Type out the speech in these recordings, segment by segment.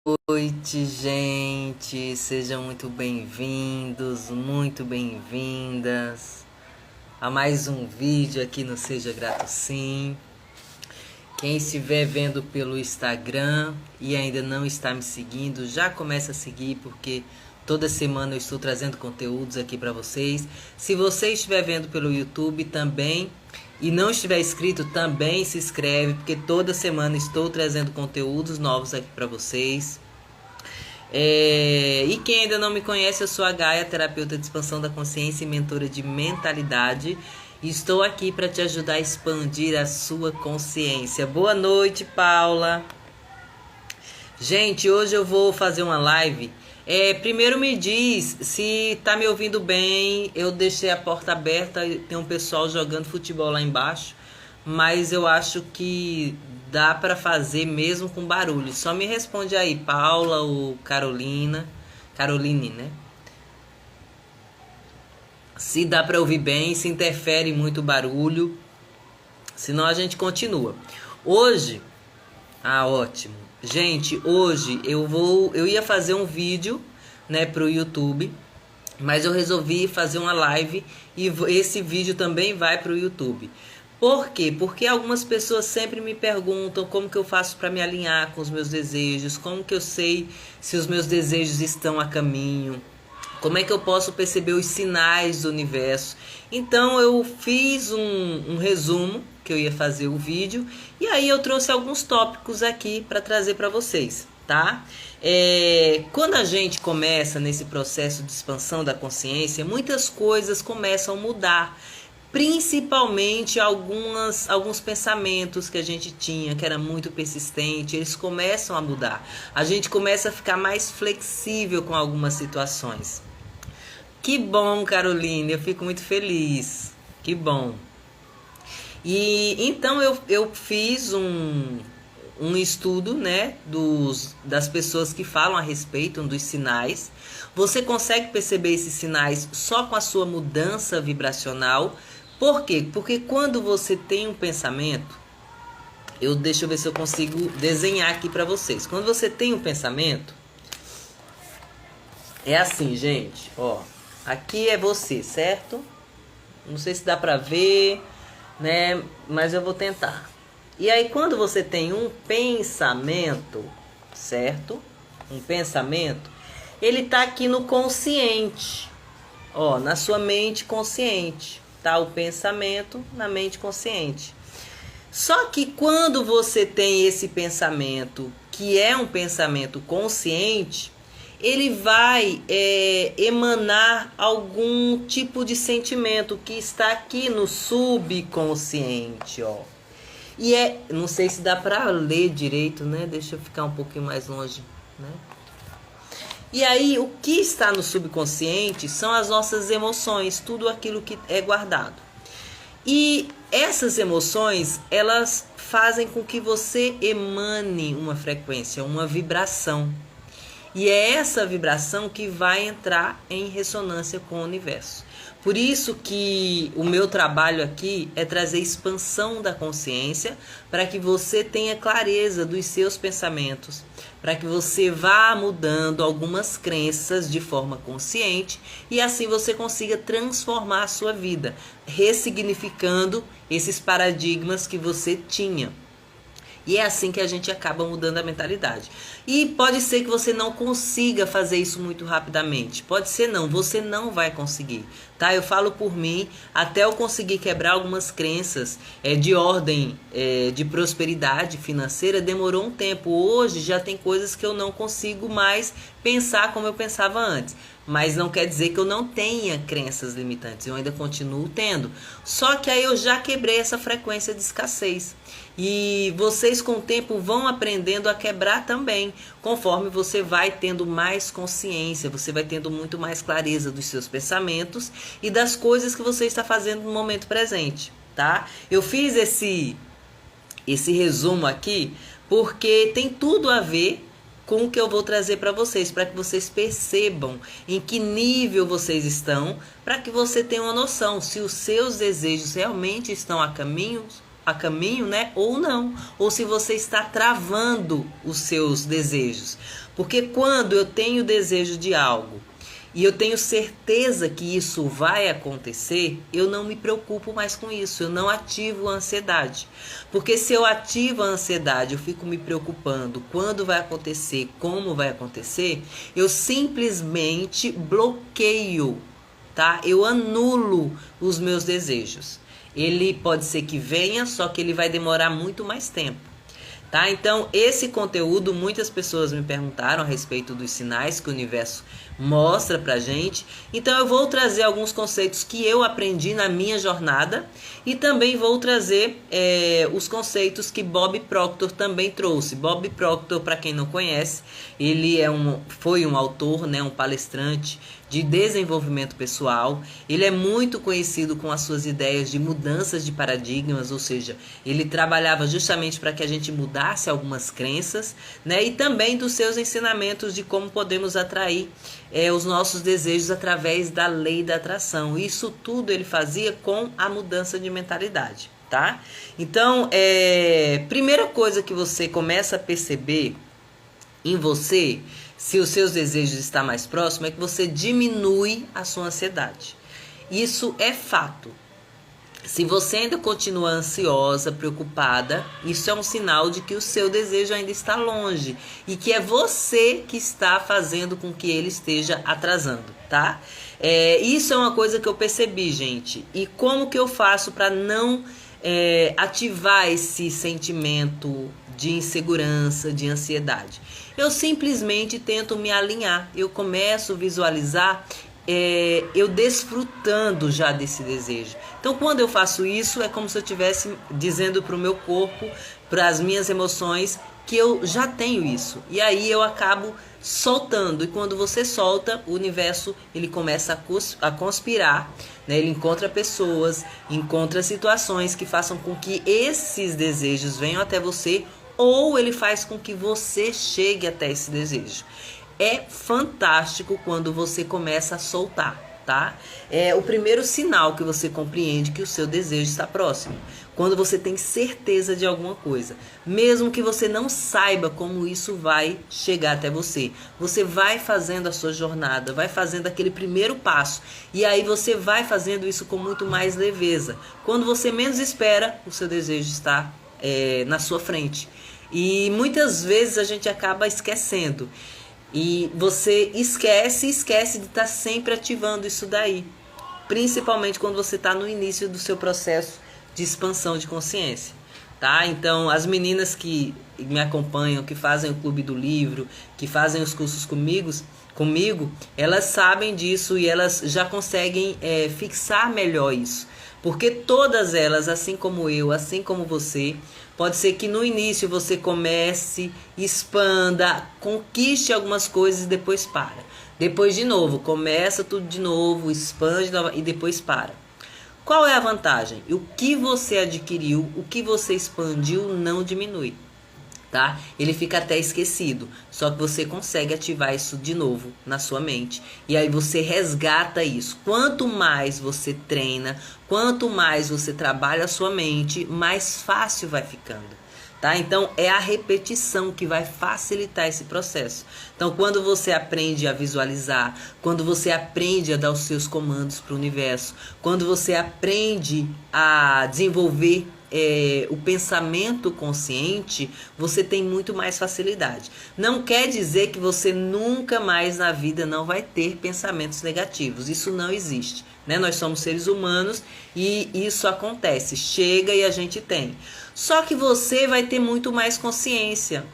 Noite, gente. Sejam muito bem-vindos, muito bem-vindas a mais um vídeo aqui no Seja Grato Sim. Quem estiver vendo pelo Instagram e ainda não está me seguindo, já começa a seguir porque toda semana eu estou trazendo conteúdos aqui para vocês. Se você estiver vendo pelo YouTube também e não estiver inscrito, também se inscreve, porque toda semana estou trazendo conteúdos novos aqui para vocês. E quem ainda não me conhece, eu sou a Gaia, terapeuta de expansão da consciência e mentora de mentalidade. E estou aqui para te ajudar a expandir a sua consciência. Boa noite, Paula. Gente, hoje eu vou fazer uma live. Primeiro me diz se tá me ouvindo bem. Eu deixei a porta aberta, tem um pessoal jogando futebol lá embaixo, mas eu acho que dá para fazer mesmo com barulho. Só me responde aí, Paula ou Carolina, Caroline, né? Se dá para ouvir bem, se interfere muito barulho, senão a gente continua. Hoje, ótimo. Gente, hoje eu ia fazer um vídeo, né, pro YouTube, mas eu resolvi fazer uma live e esse vídeo também vai pro YouTube. Por quê? Porque algumas pessoas sempre me perguntam como que eu faço para me alinhar com os meus desejos, como que eu sei se os meus desejos estão a caminho, como é que eu posso perceber os sinais do universo. Então eu fiz um resumo, que eu ia fazer o vídeo, e aí eu trouxe alguns tópicos aqui para trazer para vocês, tá? Quando a gente começa nesse processo de expansão da consciência, muitas coisas começam a mudar. Principalmente alguns pensamentos que a gente tinha, que era muito persistente, eles começam a mudar. A gente começa a ficar mais flexível com algumas situações. Que bom, Caroline, eu fico muito feliz. Que bom. E então eu fiz um estudo, né, das pessoas que falam a respeito dos sinais. Você consegue perceber esses sinais só com a sua mudança vibracional. Por quê? Porque quando você tem um pensamento, deixa eu ver se eu consigo desenhar aqui para vocês. Quando você tem um pensamento, é assim, gente, ó. Aqui é você, certo? Não sei se dá para ver, né? Mas eu vou tentar. E aí, quando você tem um pensamento, certo? Um pensamento, ele tá aqui no consciente. Ó, na sua mente consciente. Tá o pensamento na mente consciente. Só que quando você tem esse pensamento, que é um pensamento consciente, ele vai emanar algum tipo de sentimento que está aqui no subconsciente, ó. E não sei se dá para ler direito, né? Deixa eu ficar um pouquinho mais longe, né? E aí, o que está no subconsciente são as nossas emoções, tudo aquilo que é guardado. E essas emoções, elas fazem com que você emane uma frequência, uma vibração. E é essa vibração que vai entrar em ressonância com o universo. Por isso que o meu trabalho aqui é trazer expansão da consciência para que você tenha clareza dos seus pensamentos, para que você vá mudando algumas crenças de forma consciente e assim você consiga transformar a sua vida, ressignificando esses paradigmas que você tinha. E é assim que a gente acaba mudando a mentalidade. E pode ser que você não consiga fazer isso muito rapidamente. Pode ser não, você não vai conseguir. Tá? Eu falo por mim, até eu conseguir quebrar algumas crenças de ordem de prosperidade financeira, demorou um tempo. Hoje já tem coisas que eu não consigo mais pensar como eu pensava antes. Mas não quer dizer que eu não tenha crenças limitantes, eu ainda continuo tendo. Só que aí eu já quebrei essa frequência de escassez. E vocês com o tempo vão aprendendo a quebrar também, conforme você vai tendo mais consciência, você vai tendo muito mais clareza dos seus pensamentos e das coisas que você está fazendo no momento presente, tá? Eu fiz esse resumo aqui porque tem tudo a ver com o que eu vou trazer para que vocês percebam em que nível vocês estão, para que você tenha uma noção se os seus desejos realmente estão a caminho a caminho, né? Ou não. Ou se você está travando os seus desejos. Porque quando eu tenho desejo de algo e eu tenho certeza que isso vai acontecer, eu não me preocupo mais com isso, eu não ativo a ansiedade. Porque se eu ativo a ansiedade, eu fico me preocupando quando vai acontecer, como vai acontecer, eu simplesmente bloqueio, tá? Eu anulo os meus desejos. Ele pode ser que venha, só que ele vai demorar muito mais tempo. Tá? Então, esse conteúdo, muitas pessoas me perguntaram a respeito dos sinais que o universo mostra pra gente. Então, eu vou trazer alguns conceitos que eu aprendi na minha jornada e também vou trazer os conceitos que Bob Proctor também trouxe. Bob Proctor, para quem não conhece, ele foi um autor, né, um palestrante de desenvolvimento pessoal. Ele é muito conhecido com as suas ideias de mudanças de paradigmas, ou seja, ele trabalhava justamente para que a gente mudasse algumas crenças, né? E também dos seus ensinamentos de como podemos atrair os nossos desejos através da lei da atração. Isso tudo ele fazia com a mudança de mentalidade, tá? Então, primeira coisa que você começa a perceber em você, se os seus desejos estão mais próximos, é que você diminui a sua ansiedade. Isso é fato. Se você ainda continua ansiosa, preocupada, isso é um sinal de que o seu desejo ainda está longe e que é você que está fazendo com que ele esteja atrasando, tá? Isso é uma coisa que eu percebi, gente. E como que eu faço para não ativar esse sentimento de insegurança, de ansiedade? Eu simplesmente tento me alinhar. Eu começo a visualizar eu desfrutando já desse desejo. Então, quando eu faço isso, é como se eu estivesse dizendo para o meu corpo, para as minhas emoções, que eu já tenho isso. E aí eu acabo soltando. E quando você solta, o universo ele começa a conspirar, né? Ele encontra pessoas, encontra situações que façam com que esses desejos venham até você, ou ele faz com que você chegue até esse desejo. É fantástico quando você começa a soltar, tá? É o primeiro sinal que você compreende que o seu desejo está próximo. Quando você tem certeza de alguma coisa, mesmo que você não saiba como isso vai chegar até você, você vai fazendo a sua jornada, vai fazendo aquele primeiro passo, e aí você vai fazendo isso com muito mais leveza. Quando você menos espera, o seu desejo está na sua frente. E muitas vezes a gente acaba esquecendo. E você esquece de estar sempre ativando isso daí. Principalmente quando você está no início do seu processo de expansão de consciência. Tá? Então, as meninas que me acompanham, que fazem o Clube do Livro, que fazem os cursos comigo, elas sabem disso e elas já conseguem fixar melhor isso. Porque todas elas, assim como eu, assim como você, pode ser que no início você comece, expanda, conquiste algumas coisas e depois para. Depois de novo, começa tudo de novo, expande e depois para. Qual é a vantagem? O que você adquiriu, o que você expandiu não diminui. Tá? Ele fica até esquecido, só que você consegue ativar isso de novo na sua mente e aí você resgata isso. Quanto mais você treina, quanto mais você trabalha a sua mente, mais fácil vai ficando. Tá? Então é a repetição que vai facilitar esse processo. Então quando você aprende a visualizar, quando você aprende a dar os seus comandos para o universo, quando você aprende a desenvolver o pensamento consciente, você tem muito mais facilidade. Não quer dizer que você nunca mais na vida não vai ter pensamentos negativos. Isso não existe, né? Nós somos seres humanos e isso acontece. Chega e a gente tem. Só que você vai ter muito mais consciência.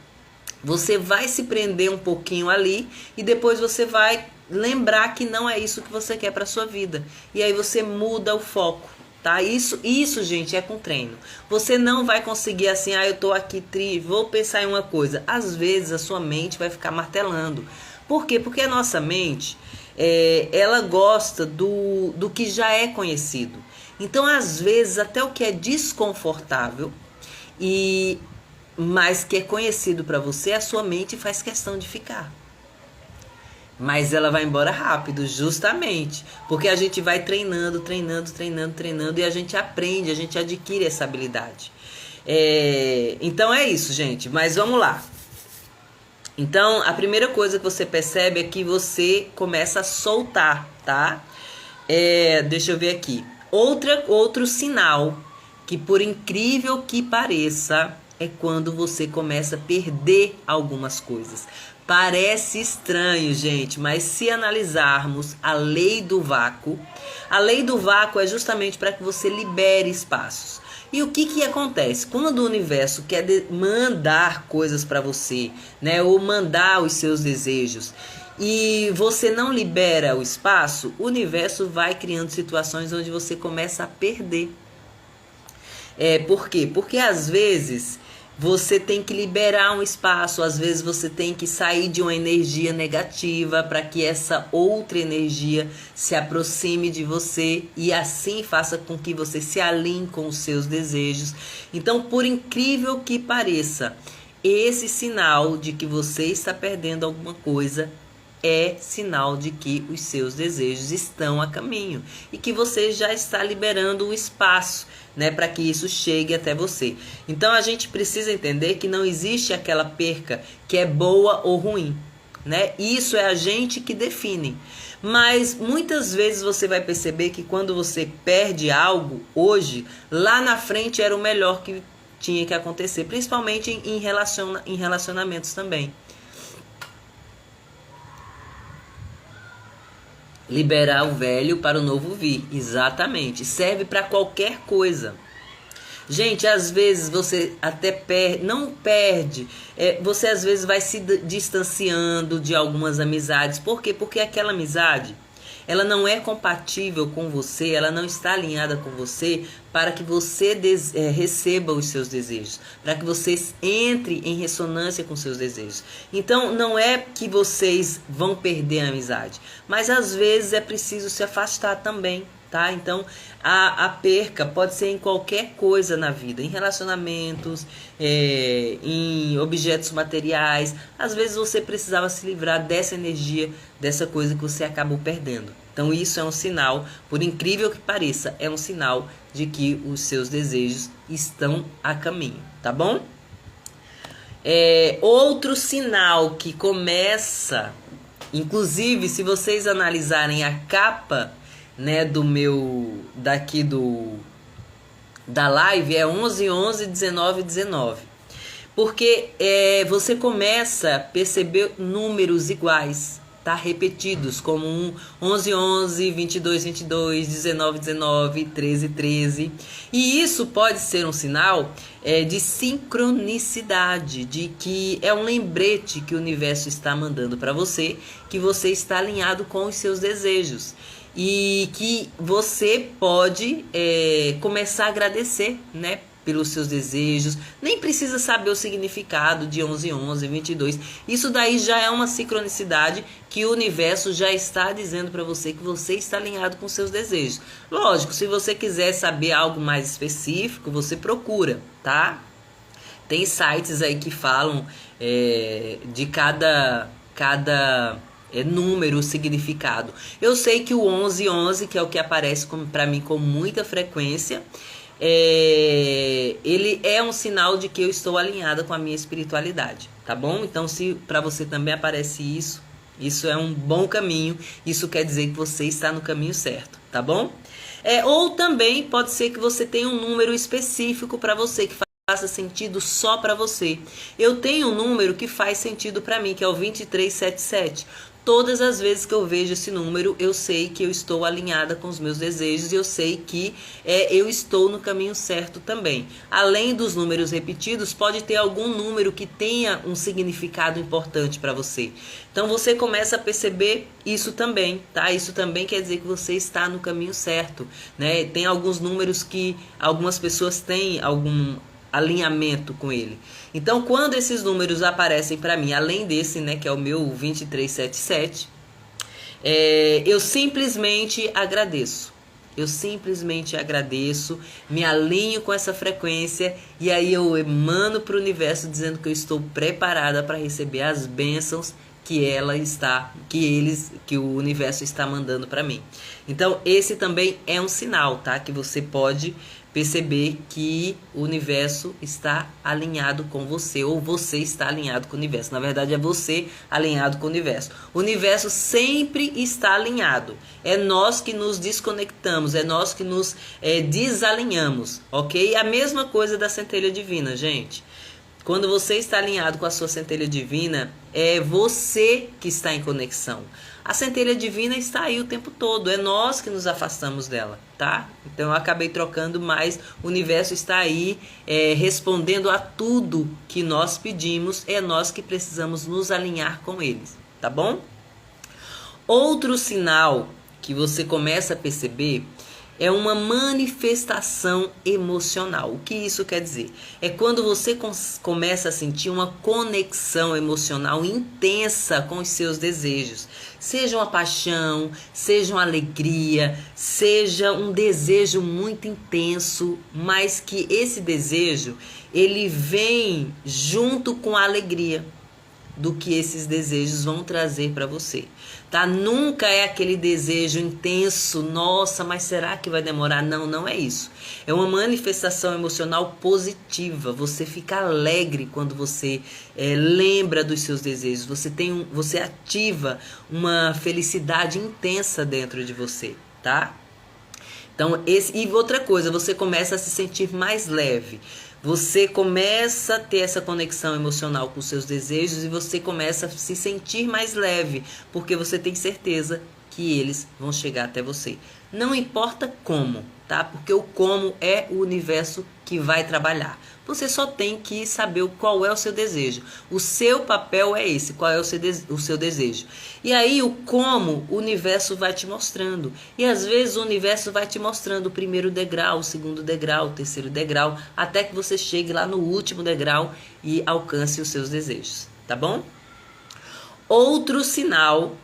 Você vai se prender um pouquinho ali e depois você vai lembrar que não é isso que você quer para sua vida. E aí você muda o foco. Tá? Isso, gente, é com treino. Você não vai conseguir assim, eu tô aqui, vou pensar em uma coisa. Às vezes a sua mente vai ficar martelando. Por quê? Porque a nossa mente, ela gosta do que já é conhecido. Então, às vezes, até o que é desconfortável, mas que é conhecido para você, a sua mente faz questão de ficar. Mas ela vai embora rápido, justamente porque a gente vai treinando e a gente aprende, a gente adquire essa habilidade. Então é isso, gente. Mas vamos lá. Então, a primeira coisa que você percebe é que você começa a soltar, tá? Deixa eu ver aqui. Outro sinal que, por incrível que pareça, é quando você começa a perder algumas coisas. Parece estranho, gente, mas se analisarmos a lei do vácuo é justamente para que você libere espaços. E o que acontece? Quando o universo quer mandar coisas para você, né, ou mandar os seus desejos, e você não libera o espaço, o universo vai criando situações onde você começa a perder. Por quê? Porque às vezes você tem que liberar um espaço, às vezes você tem que sair de uma energia negativa para que essa outra energia se aproxime de você e assim faça com que você se alinhe com os seus desejos. Então, por incrível que pareça, esse sinal de que você está perdendo alguma coisa é sinal de que os seus desejos estão a caminho e que você já está liberando o espaço, né, para que isso chegue até você. Então a gente precisa entender que não existe aquela perca que é boa ou ruim, né? Isso é a gente que define. Mas muitas vezes você vai perceber que quando você perde algo hoje, lá na frente era o melhor que tinha que acontecer, principalmente em relacionamentos também. Liberar o velho para o novo vir. Exatamente. Serve para qualquer coisa. Gente, às vezes você até não perde. Você às vezes vai se distanciando de algumas amizades. Por quê? Porque aquela amizade, ela não é compatível com você, ela não está alinhada com você para que você receba os seus desejos, para que você entre em ressonância com seus desejos. Então, não é que vocês vão perder a amizade, mas às vezes é preciso se afastar também, tá? Então, a perca pode ser em qualquer coisa na vida, em relacionamentos, em objetos materiais. Às vezes você precisava se livrar dessa energia, dessa coisa que você acabou perdendo. Então isso é um sinal, por incrível que pareça, é um sinal de que os seus desejos estão a caminho, tá bom? Outro sinal que começa, inclusive se vocês analisarem a capa, né, da live, é 11, 11, 19, 19. Porque você começa a perceber números iguais, tá? Repetidos, como 11, 11, 22, 22, 19, 19, 13, 13. E isso pode ser um sinal de sincronicidade, de que é um lembrete que o universo está mandando para você, que você está alinhado com os seus desejos. E que você pode começar a agradecer, né, pelos seus desejos. Nem precisa saber o significado de 11, 11, 22. Isso daí já é uma sincronicidade que o universo já está dizendo para você que você está alinhado com seus desejos. Lógico, se você quiser saber algo mais específico, você procura, tá? Tem sites aí que falam de cada número, significado. Eu sei que o 11, 11, que é o que aparece para mim com muita frequência, ele é um sinal de que eu estou alinhada com a minha espiritualidade, tá bom? Então, se para você também aparece isso é um bom caminho, isso quer dizer que você está no caminho certo, tá bom? Ou também pode ser que você tenha um número específico para você, que faça sentido só para você. Eu tenho um número que faz sentido para mim, que é o 2377. Todas as vezes que eu vejo esse número, eu sei que eu estou alinhada com os meus desejos e eu sei que eu estou no caminho certo também. Além dos números repetidos, pode ter algum número que tenha um significado importante para você. Então você começa a perceber isso também, tá? Isso também quer dizer que você está no caminho certo, né? Tem alguns números que algumas pessoas têm algum alinhamento com ele. Então, quando esses números aparecem para mim, além desse, né, que é o meu 2377, eu simplesmente agradeço. Eu simplesmente agradeço, me alinho com essa frequência e aí eu emano para o universo dizendo que eu estou preparada para receber as bênçãos que o universo está mandando para mim. Então, esse também é um sinal, tá? Que você pode perceber que o universo está alinhado com você, ou você está alinhado com o universo. Na verdade, é você alinhado com o universo. O universo sempre está alinhado. É nós que nos desconectamos, é nós que nos desalinhamos, ok? A mesma coisa da centelha divina, gente. Quando você está alinhado com a sua centelha divina, é você que está em conexão. A centelha divina está aí o tempo todo, é nós que nos afastamos dela, tá? Então eu acabei trocando, mas o universo está aí respondendo a tudo que nós pedimos, é nós que precisamos nos alinhar com eles, tá bom? Outro sinal que você começa a perceber é uma manifestação emocional. O que isso quer dizer? É quando você começa a sentir uma conexão emocional intensa com os seus desejos. Seja uma paixão, seja uma alegria, seja um desejo muito intenso, mas que esse desejo, ele vem junto com a alegria do que esses desejos vão trazer para você, tá? Nunca é aquele desejo intenso, nossa, mas será que vai demorar? Não, não é isso. É uma manifestação emocional positiva. Você fica alegre quando você lembra dos seus desejos. Você ativa uma felicidade intensa dentro de você, tá? Então, e outra coisa, você começa a se sentir mais leve. Você começa a ter essa conexão emocional com os seus desejos e você começa a se sentir mais leve, porque você tem certeza que eles vão chegar até você. Não importa como, tá? Porque o como é o universo que vai trabalhar. Você só tem que saber qual é o seu desejo. O seu papel é esse, qual é o seu desejo. E aí o como o universo vai te mostrando. E às vezes o universo vai te mostrando o primeiro degrau, o segundo degrau, o terceiro degrau, até que você chegue lá no último degrau e alcance os seus desejos, tá bom? Outro sinal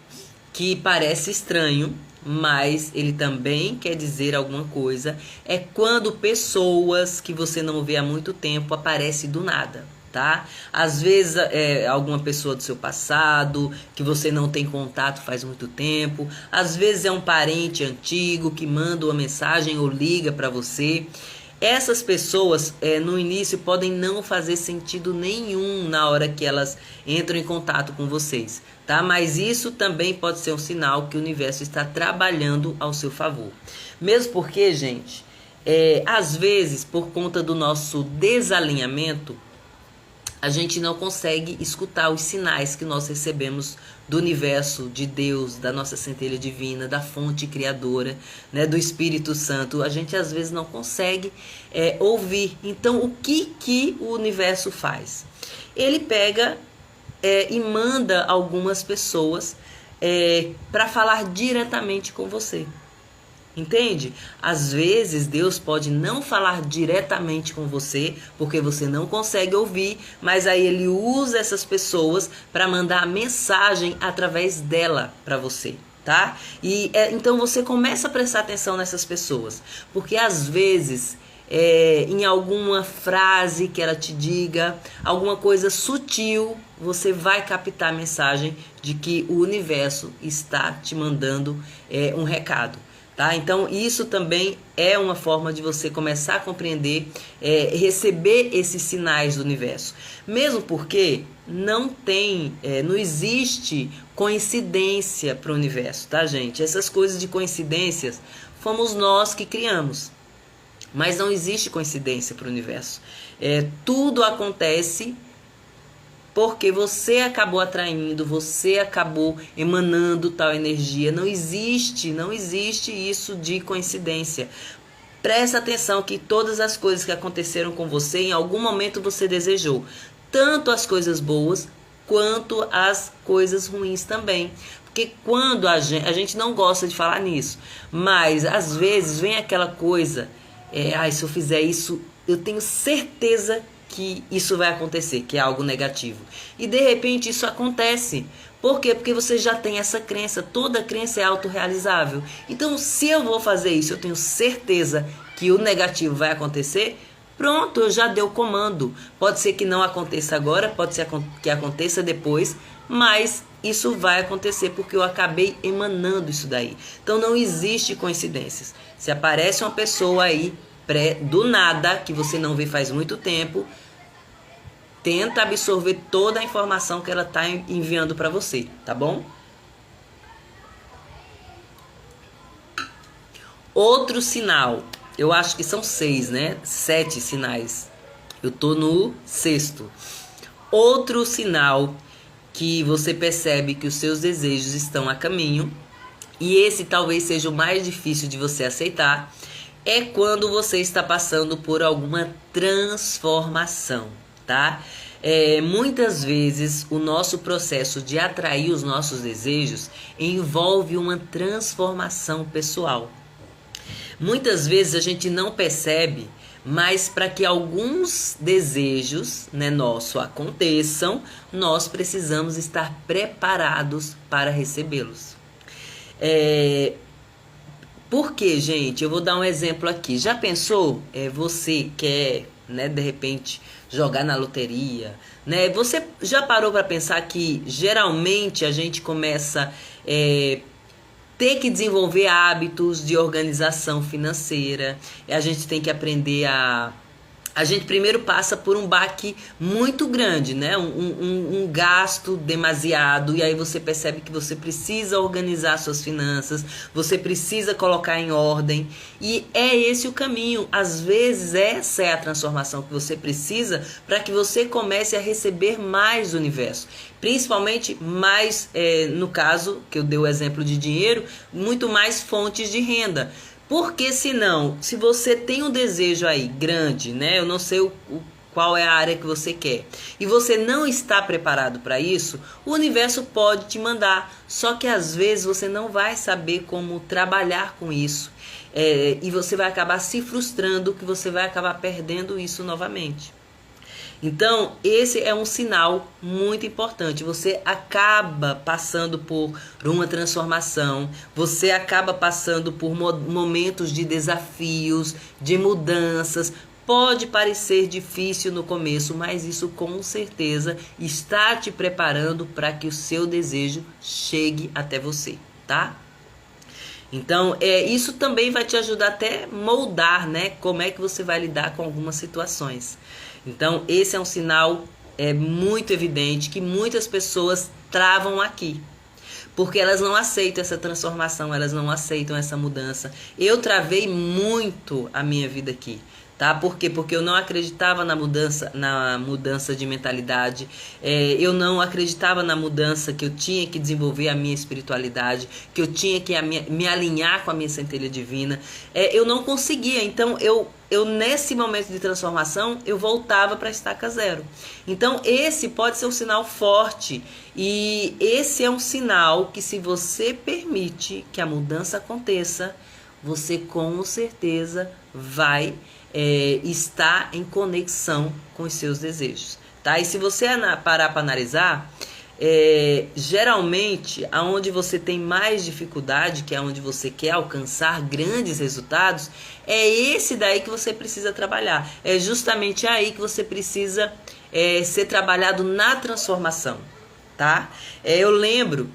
que parece estranho, mas ele também quer dizer alguma coisa, é quando pessoas que você não vê há muito tempo aparecem do nada, tá? Às vezes é alguma pessoa do seu passado, que você não tem contato faz muito tempo, às vezes é um parente antigo que manda uma mensagem ou liga para você. Essas pessoas, no início, podem não fazer sentido nenhum na hora que elas entram em contato com vocês, tá? Mas isso também pode ser um sinal que o universo está trabalhando ao seu favor. Mesmo porque, gente, às vezes, por conta do nosso desalinhamento, a gente não consegue escutar os sinais que nós recebemos do universo, de Deus, da nossa centelha divina, da fonte criadora, né, do Espírito Santo. A gente às vezes não consegue ouvir. Então, o que o universo faz? Ele pega e manda algumas pessoas para falar diretamente com você. Entende? Às vezes Deus pode não falar diretamente com você, porque você não consegue ouvir, mas aí ele usa essas pessoas para mandar a mensagem através dela para você, tá? E então você começa a prestar atenção nessas pessoas, porque às vezes em alguma frase que ela te diga, alguma coisa sutil, você vai captar a mensagem de que o universo está te mandando um recado. Tá? Então isso também é uma forma de você começar a compreender, receber esses sinais do universo. Mesmo porque não existe coincidência para o universo, tá, gente? Essas coisas de coincidências fomos nós que criamos. Mas não existe coincidência para o universo. Tudo acontece porque você acabou atraindo, você acabou emanando tal energia. Não existe isso de coincidência. Presta atenção que todas as coisas que aconteceram com você, em algum momento você desejou. Tanto as coisas boas, quanto as coisas ruins também. Porque quando a gente não gosta de falar nisso, mas às vezes vem aquela coisa, se eu fizer isso, eu tenho certeza que isso vai acontecer, que é algo negativo. E de repente isso acontece. Por quê? Porque você já tem essa crença. Toda crença é autorrealizável. Então, se eu vou fazer isso, eu tenho certeza que o negativo vai acontecer. Pronto, eu já dei o comando. Pode ser que não aconteça agora, pode ser que aconteça depois, mas isso vai acontecer porque eu acabei emanando isso daí. Então não existe coincidências. Se aparece uma pessoa aí, do nada, que você não vê faz muito tempo, tenta absorver toda a informação que ela está enviando para você, tá bom? Outro sinal, eu acho que são 6, né? 7 sinais. Eu tô no 6º. Outro sinal que você percebe que os seus desejos estão a caminho, e esse talvez seja o mais difícil de você aceitar, é quando você está passando por alguma transformação, tá? Muitas vezes o nosso processo de atrair os nossos desejos envolve uma transformação pessoal. Muitas vezes a gente não percebe, mas para que alguns desejos, né, nossos aconteçam, nós precisamos estar preparados para recebê-los. Por quê, gente? Eu vou dar um exemplo aqui. Já pensou? Você quer, né, de repente, jogar na loteria, né? Você já parou para pensar que geralmente a gente começa ter que desenvolver hábitos de organização financeira. A gente tem que aprender a gente primeiro passa por um baque muito grande, né? Um gasto demasiado, e aí você percebe que você precisa organizar suas finanças, você precisa colocar em ordem, e é esse o caminho. Às vezes essa é a transformação que você precisa para que você comece a receber mais do universo. Principalmente mais, no caso, que eu dei o exemplo de dinheiro, muito mais fontes de renda. Porque senão, se você tem um desejo aí grande, né? Eu não sei qual é a área que você quer, e você não está preparado para isso, o universo pode te mandar. Só que às vezes você não vai saber como trabalhar com isso. E você vai acabar se frustrando, que você vai acabar perdendo isso novamente. Então, esse é um sinal muito importante. Você acaba passando por uma transformação, você acaba passando por momentos de desafios, de mudanças. Pode parecer difícil no começo, mas isso com certeza está te preparando para que o seu desejo chegue até você, tá? Então, isso também vai te ajudar até moldar, né? Como é que você vai lidar com algumas situações. Então, esse é um sinal muito evidente que muitas pessoas travam aqui. Porque elas não aceitam essa transformação, elas não aceitam essa mudança. Eu travei muito a minha vida aqui. Tá? Por quê? Porque eu não acreditava na mudança de mentalidade, eu não acreditava na mudança que eu tinha que desenvolver a minha espiritualidade, que eu tinha que me alinhar com a minha centelha divina. Eu não conseguia, então eu nesse momento de transformação, eu voltava para a estaca zero. Então esse pode ser um sinal forte, e esse é um sinal que, se você permite que a mudança aconteça, você com certeza vai está em conexão com os seus desejos, tá? E se você parar para analisar, geralmente aonde você tem mais dificuldade, que é onde você quer alcançar grandes resultados, é esse daí que você precisa trabalhar. É justamente aí que você precisa ser trabalhado na transformação, tá? Eu lembro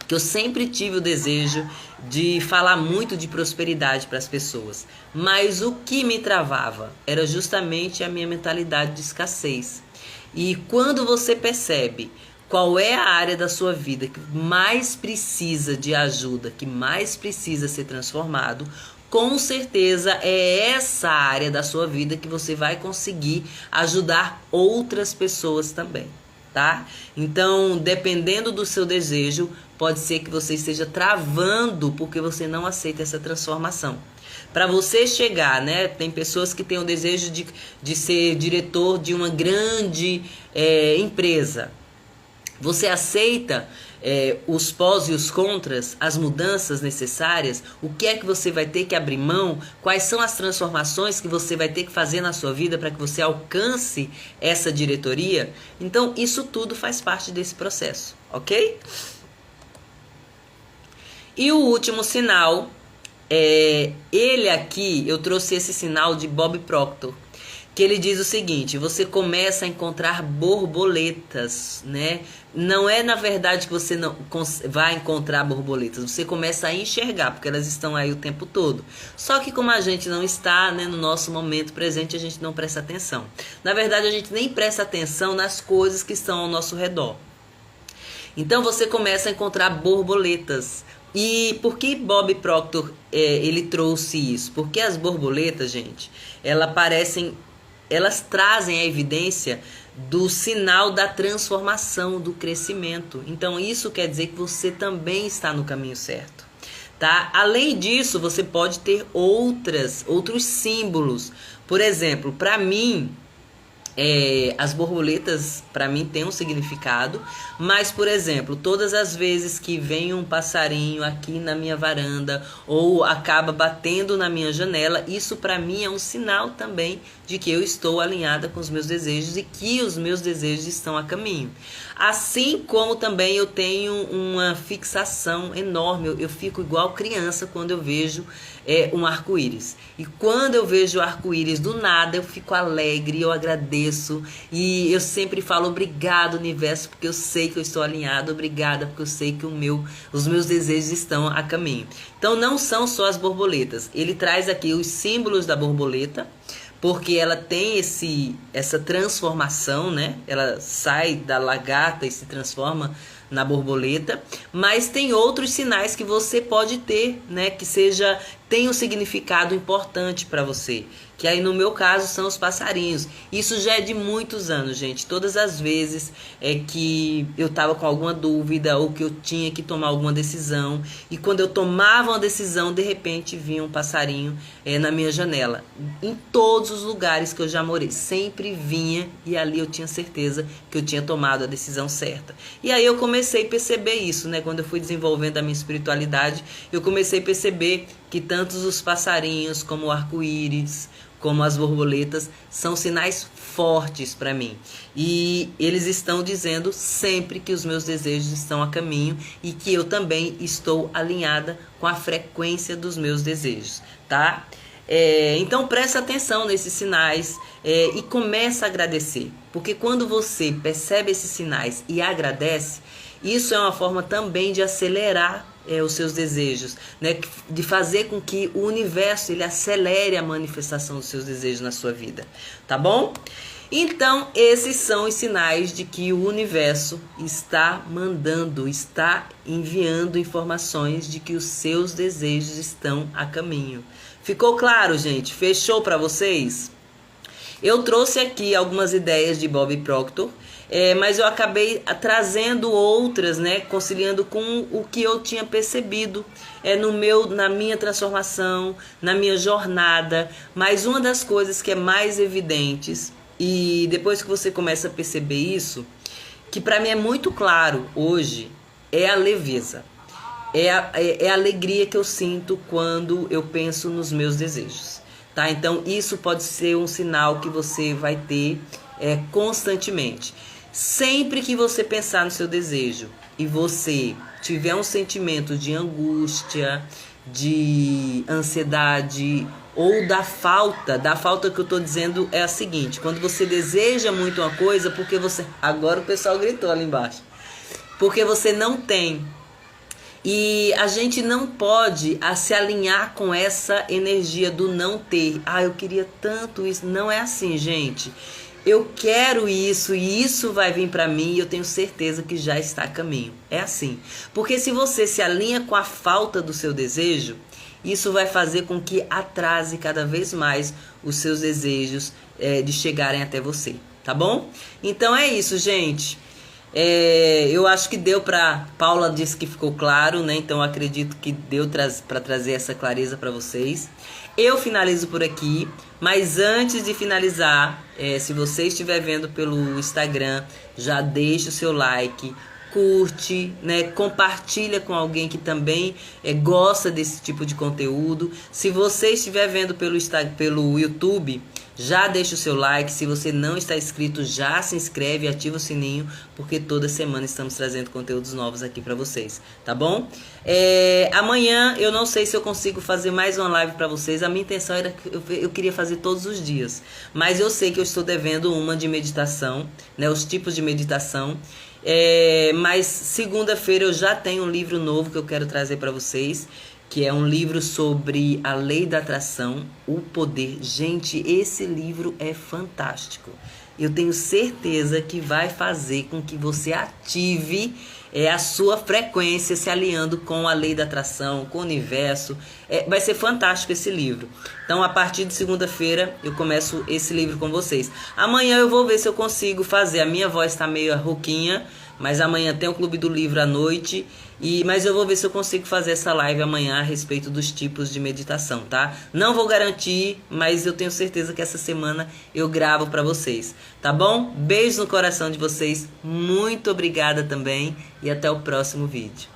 que eu sempre tive o desejo de falar muito de prosperidade para as pessoas, mas o que me travava era justamente a minha mentalidade de escassez. E quando você percebe qual é a área da sua vida que mais precisa de ajuda, que mais precisa ser transformado, com certeza é essa área da sua vida que você vai conseguir ajudar outras pessoas também, tá? Então, dependendo do seu desejo, pode ser que você esteja travando porque você não aceita essa transformação. Para você chegar, né? Tem pessoas que têm o desejo de ser diretor de uma grande empresa. Você aceita os pós e os contras, as mudanças necessárias, o que é que você vai ter que abrir mão, quais são as transformações que você vai ter que fazer na sua vida para que você alcance essa diretoria? Então, isso tudo faz parte desse processo, ok? E o último sinal, ele aqui, eu trouxe esse sinal de Bob Proctor, que ele diz o seguinte: você começa a encontrar borboletas, né? Não é na verdade que você não vai encontrar borboletas, você começa a enxergar, porque elas estão aí o tempo todo. Só que como a gente não está, né, no nosso momento presente, a gente não presta atenção. Na verdade, a gente nem presta atenção nas coisas que estão ao nosso redor. Então você começa a encontrar borboletas. E por que Bob Proctor ele trouxe isso? Porque as borboletas, gente, elas trazem a evidência do sinal da transformação, do crescimento. Então isso quer dizer que você também está no caminho certo, tá? Além disso, você pode ter outros símbolos. Por exemplo, para mim, as borboletas para mim têm um significado, mas por exemplo, todas as vezes que vem um passarinho aqui na minha varanda ou acaba batendo na minha janela, isso para mim é um sinal também de que eu estou alinhada com os meus desejos e que os meus desejos estão a caminho. Assim como também eu tenho uma fixação enorme, eu fico igual criança quando eu vejo um arco-íris. E quando eu vejo o arco-íris do nada, eu fico alegre, eu agradeço e eu sempre falo obrigado, universo, porque eu sei que eu estou alinhado, obrigada, porque eu sei que os meus desejos estão a caminho. Então não são só as borboletas, ele traz aqui os símbolos da borboleta, porque ela tem essa transformação, né? Ela sai da lagarta e se transforma na borboleta, mas tem outros sinais que você pode ter, né? Que tem um significado importante para você. Que aí no meu caso são os passarinhos. Isso já é de muitos anos, gente. Todas as vezes que eu estava com alguma dúvida ou que eu tinha que tomar alguma decisão, e quando eu tomava uma decisão, de repente vinha um passarinho na minha janela. Em todos os lugares que eu já morei, sempre vinha, e ali eu tinha certeza que eu tinha tomado a decisão certa. E aí eu comecei a perceber isso, né? Quando eu fui desenvolvendo a minha espiritualidade, eu comecei a perceber que tanto os passarinhos como o arco-íris, como as borboletas, são sinais fortes para mim. E eles estão dizendo sempre que os meus desejos estão a caminho e que eu também estou alinhada com a frequência dos meus desejos, tá? Então presta atenção nesses sinais e começa a agradecer. Porque quando você percebe esses sinais e agradece, isso é uma forma também de acelerar os seus desejos, né? De fazer com que o universo ele acelere a manifestação dos seus desejos na sua vida, tá bom? Então esses são os sinais de que o universo está enviando informações de que os seus desejos estão a caminho. Ficou claro, gente? Fechou para vocês? Eu trouxe aqui algumas ideias de Bob Proctor, mas eu acabei trazendo outras, né, conciliando com o que eu tinha percebido na minha transformação, na minha jornada. Mas uma das coisas que é mais evidentes, e depois que você começa a perceber isso, que para mim é muito claro hoje, é a leveza. É a alegria que eu sinto quando eu penso nos meus desejos, tá? Então isso pode ser um sinal que você vai ter constantemente. Sempre que você pensar no seu desejo e você tiver um sentimento de angústia, de ansiedade ou da falta que eu estou dizendo é a seguinte: quando você deseja muito uma coisa, porque você... Agora o pessoal gritou ali embaixo. Porque você não tem. E a gente não pode se alinhar com essa energia do não ter. Eu queria tanto isso. Não é assim, gente. Eu quero isso e isso vai vir para mim e eu tenho certeza que já está a caminho. É assim. Porque se você se alinha com a falta do seu desejo, isso vai fazer com que atrase cada vez mais os seus desejos de chegarem até você. Tá bom? Então é isso, gente. Eu acho que deu para... Paula disse que ficou claro, né? Então eu acredito que deu para trazer essa clareza para vocês. Eu finalizo por aqui, mas antes de finalizar, se você estiver vendo pelo Instagram, já deixa o seu like, curte, né? Compartilha com alguém que também gosta desse tipo de conteúdo. Se você estiver vendo pelo YouTube, já deixa o seu like. Se você não está inscrito, já se inscreve e ativa o sininho, porque toda semana estamos trazendo conteúdos novos aqui para vocês, tá bom? Amanhã eu não sei se eu consigo fazer mais uma live para vocês. A minha intenção era que eu queria fazer todos os dias, mas eu sei que eu estou devendo uma de meditação, né? Os tipos de meditação. Mas segunda-feira eu já tenho um livro novo que eu quero trazer para vocês, que é um livro sobre a lei da atração, o poder. Gente, esse livro é fantástico. Eu tenho certeza que vai fazer com que você ative a sua frequência se alinhando com a lei da atração, com o universo. Vai ser fantástico esse livro. Então, a partir de segunda-feira, eu começo esse livro com vocês. Amanhã eu vou ver se eu consigo fazer. A minha voz está meio rouquinha, mas amanhã tem o Clube do Livro à noite. Mas eu vou ver se eu consigo fazer essa live amanhã a respeito dos tipos de meditação, tá? Não vou garantir, mas eu tenho certeza que essa semana eu gravo para vocês, tá bom? Beijo no coração de vocês, muito obrigada também e até o próximo vídeo.